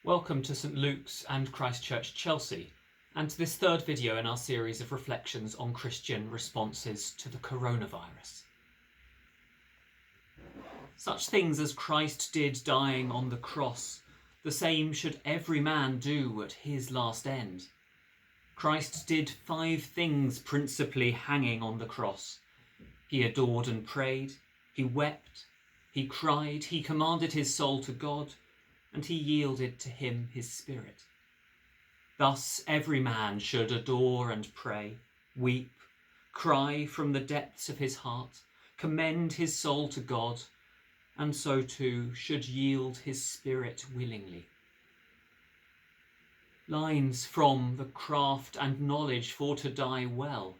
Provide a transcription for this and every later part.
Welcome to St Luke's and Christ Church Chelsea, and to this third video in our series of reflections on Christian responses to the coronavirus. Such things as Christ did dying on the cross, the same should every man do at his last end. Christ did 5 things principally hanging on the cross. He adored and prayed, he wept, he cried, he commanded his soul to God, and he yielded to him his spirit. Thus every man should adore and pray, weep, cry from the depths of his heart, commend his soul to God, and so too should yield his spirit willingly. Lines from The Craft and Knowledge for to Die Well,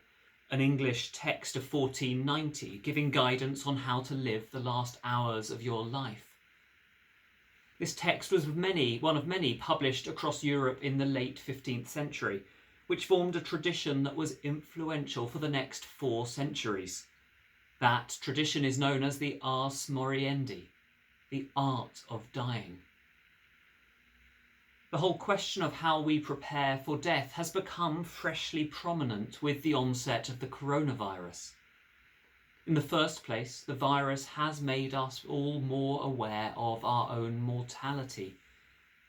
an English text of 1490, giving guidance on how to live the last hours of your life. This text was one of many published across Europe in the late 15th century, which formed a tradition that was influential for the next 4 centuries. That tradition is known as the Ars Moriendi, the art of dying. The whole question of how we prepare for death has become freshly prominent with the onset of the coronavirus. In the first place, the virus has made us all more aware of our own mortality,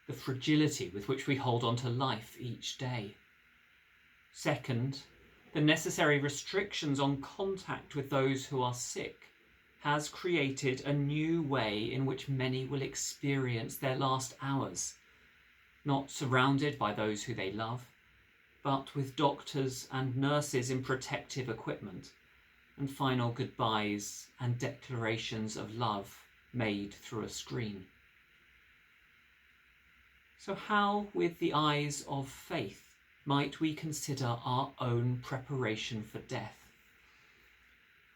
the fragility with which we hold on to life each day. Second, the necessary restrictions on contact with those who are sick has created a new way in which many will experience their last hours, not surrounded by those who they love, but with doctors and nurses in protective equipment, and final goodbyes and declarations of love made through a screen. So how, with the eyes of faith, might we consider our own preparation for death?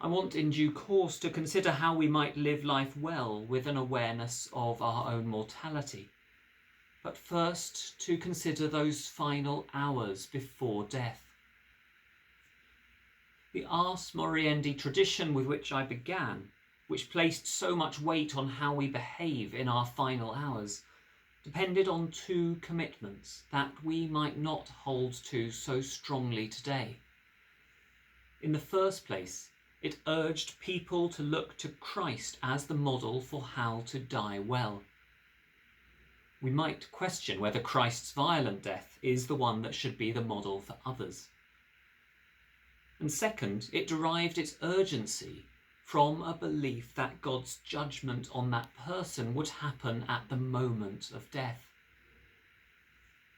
I want in due course to consider how we might live life well with an awareness of our own mortality, but first to consider those final hours before death. The Ars Moriendi tradition with which I began, which placed so much weight on how we behave in our final hours, depended on 2 commitments that we might not hold to so strongly today. In the first place, it urged people to look to Christ as the model for how to die well. We might question whether Christ's violent death is the one that should be the model for others. And second, it derived its urgency from a belief that God's judgment on that person would happen at the moment of death.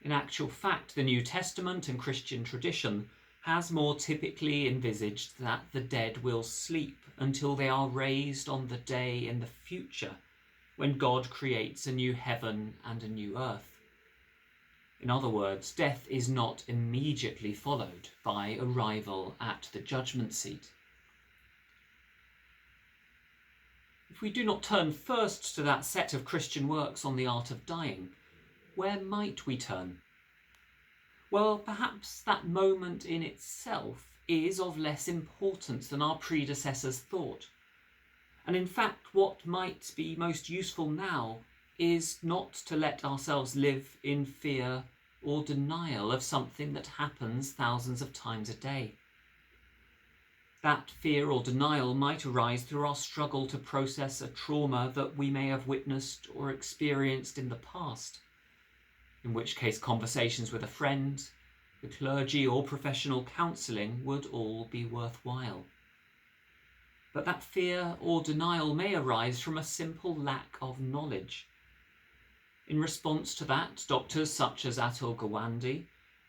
In actual fact, the New Testament and Christian tradition has more typically envisaged that the dead will sleep until they are raised on the day in the future when God creates a new heaven and a new earth. In other words, death is not immediately followed by arrival at the judgment seat. If we do not turn first to that set of Christian works on the art of dying, where might we turn? Well, perhaps that moment in itself is of less importance than our predecessors thought. And in fact, what might be most useful now is not to let ourselves live in fear or denial of something that happens thousands of times a day. That fear or denial might arise through our struggle to process a trauma that we may have witnessed or experienced in the past, in which case conversations with a friend, the clergy or professional counselling would all be worthwhile. But that fear or denial may arise from a simple lack of knowledge. In response to that, doctors such as Atul Gawande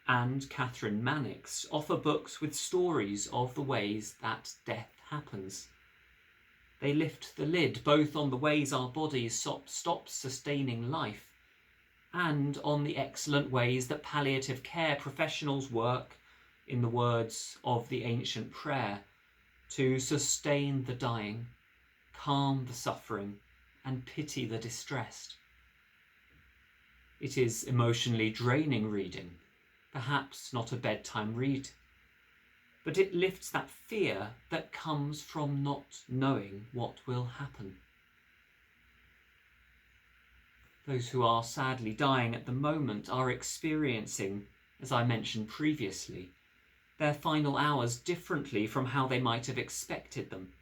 and Catherine Mannix offer books with stories of the ways that death happens. They lift the lid both on the ways our bodies stop sustaining life and on the excellent ways that palliative care professionals work, in the words of the ancient prayer, to sustain the dying, calm the suffering, and pity the distressed. It is emotionally draining reading, perhaps not a bedtime read, but it lifts that fear that comes from not knowing what will happen. those who are sadly dying at the moment, are experiencing, as I mentioned previously, their final hours differently from how they might have expected them,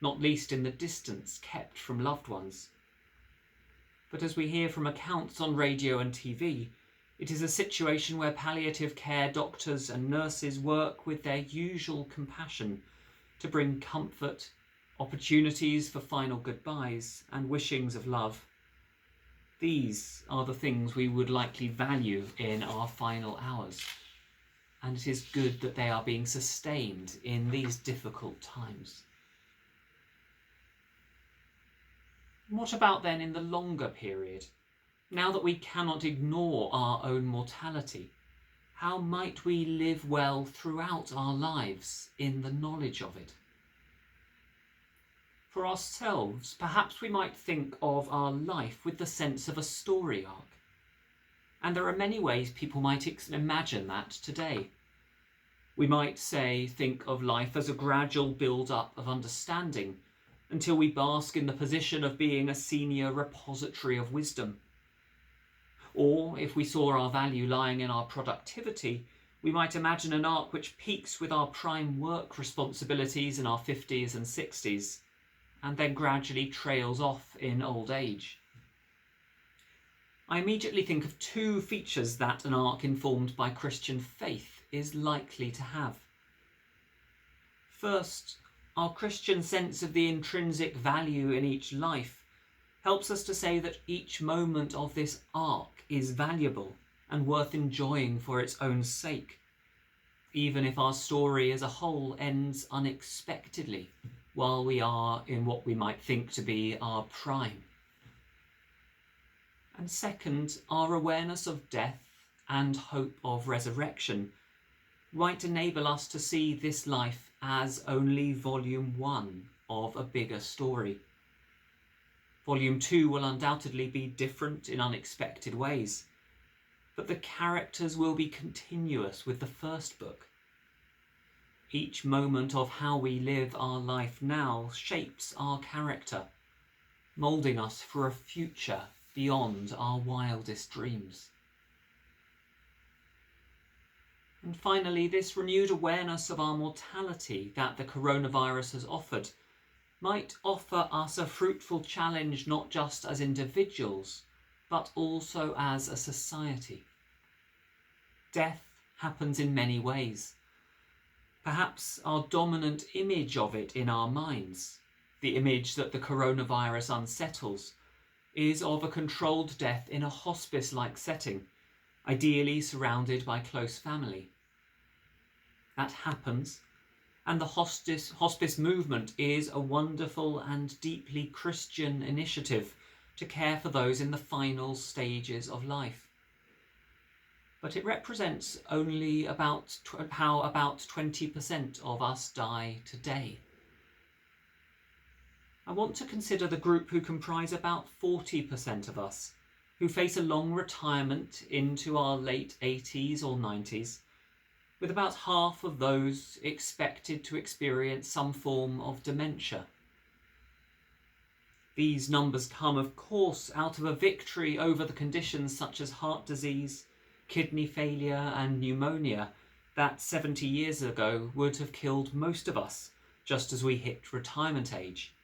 not least in the distance kept from loved ones. But as we hear from accounts on radio and TV, it is a situation where palliative care doctors and nurses work with their usual compassion to bring comfort, opportunities for final goodbyes, and wishings of love. These are the things we would likely value in our final hours, and it is good that they are being sustained in these difficult times. What about then in the longer period? Now that we cannot ignore our own mortality, how might we live well throughout our lives in the knowledge of it? For ourselves, perhaps we might think of our life with the sense of a story arc. And there are many ways people might imagine that today. We might think of life as a gradual build-up of understanding until we bask in the position of being a senior repository of wisdom. Or, if we saw our value lying in our productivity, we might imagine an arc which peaks with our prime work responsibilities in our 50s and 60s, and then gradually trails off in old age. I immediately think of two features that an arc informed by Christian faith is likely to have. First, our Christian sense of the intrinsic value in each life helps us to say that each moment of this arc is valuable and worth enjoying for its own sake, even if our story as a whole ends unexpectedly while we are in what we might think to be our prime. And second, our awareness of death and hope of resurrection might enable us to see this life as only volume 1 of a bigger story. Volume 2 will undoubtedly be different in unexpected ways, but the characters will be continuous with the first book. Each moment of how we live our life now shapes our character, moulding us for a future beyond our wildest dreams. And finally, this renewed awareness of our mortality that the coronavirus has offered might offer us a fruitful challenge not just as individuals, but also as a society. Death happens in many ways. Perhaps our dominant image of it in our minds, the image that the coronavirus unsettles, is of a controlled death in a hospice-like setting, ideally surrounded by close family. That happens, and the hospice movement is a wonderful and deeply Christian initiative to care for those in the final stages of life. But it represents only how about 20% of us die today. I want to consider the group who comprise about 40% of us, who face a long retirement into our late 80s or 90s, with about half of those expected to experience some form of dementia. These numbers come, of course, out of a victory over the conditions such as heart disease, kidney failure and pneumonia that 70 years ago would have killed most of us just as we hit retirement age.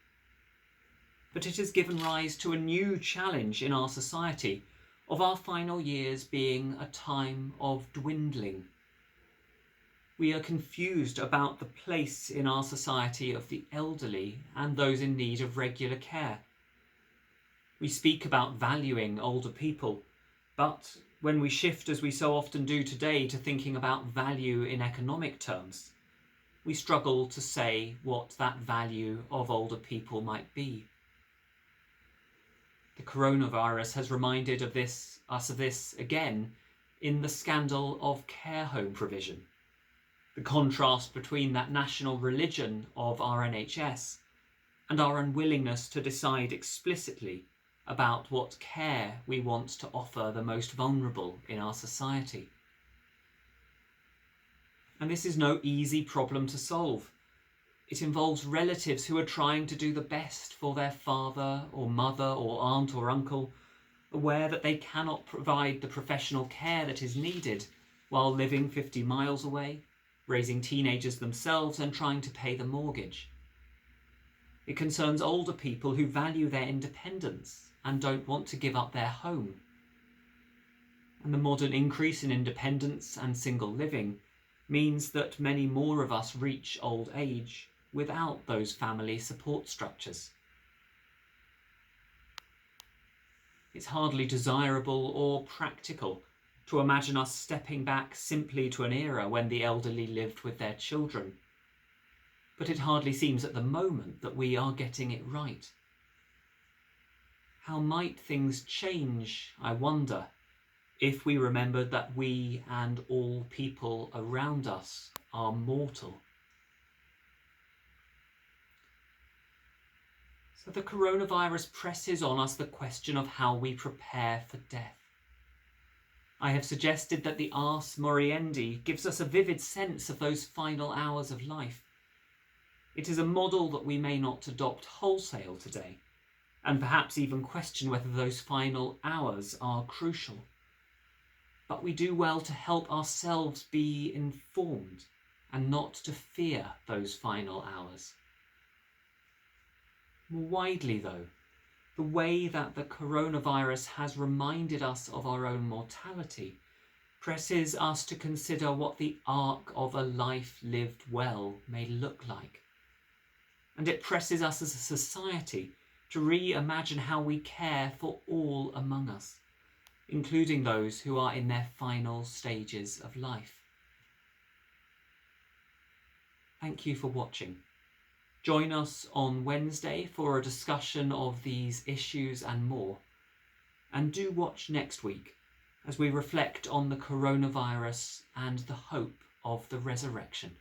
But it has given rise to a new challenge in our society of our final years being a time of dwindling. We are confused about the place in our society of the elderly and those in need of regular care. We speak about valuing older people, but when we shift, as we so often do today, to thinking about value in economic terms, we struggle to say what that value of older people might be. The coronavirus has reminded us of this again in the scandal of care home provision. The contrast between that national religion of our NHS and our unwillingness to decide explicitly about what care we want to offer the most vulnerable in our society. And this is no easy problem to solve. It involves relatives who are trying to do the best for their father or mother or aunt or uncle, aware that they cannot provide the professional care that is needed while living 50 miles away, raising teenagers themselves and trying to pay the mortgage. It concerns older people who value their independence and don't want to give up their home. And the modern increase in independence and single living means that many more of us reach old age without those family support structures. It's hardly desirable or practical to imagine us stepping back simply to an era when the elderly lived with their children. But it hardly seems at the moment that we are getting it right. How might things change, I wonder, if we remembered that we and all people around us are mortal? So the coronavirus presses on us the question of how we prepare for death. I have suggested that the Ars Moriendi gives us a vivid sense of those final hours of life. It is a model that we may not adopt wholesale today, and perhaps even question whether those final hours are crucial. But we do well to help ourselves be informed and not to fear those final hours. More widely, though, the way that the coronavirus has reminded us of our own mortality presses us to consider what the arc of a life lived well may look like. And it presses us as a society to reimagine how we care for all among us, including those who are in their final stages of life. Thank you for watching. Join us on Wednesday for a discussion of these issues and more. And do watch next week as we reflect on the coronavirus and the hope of the resurrection.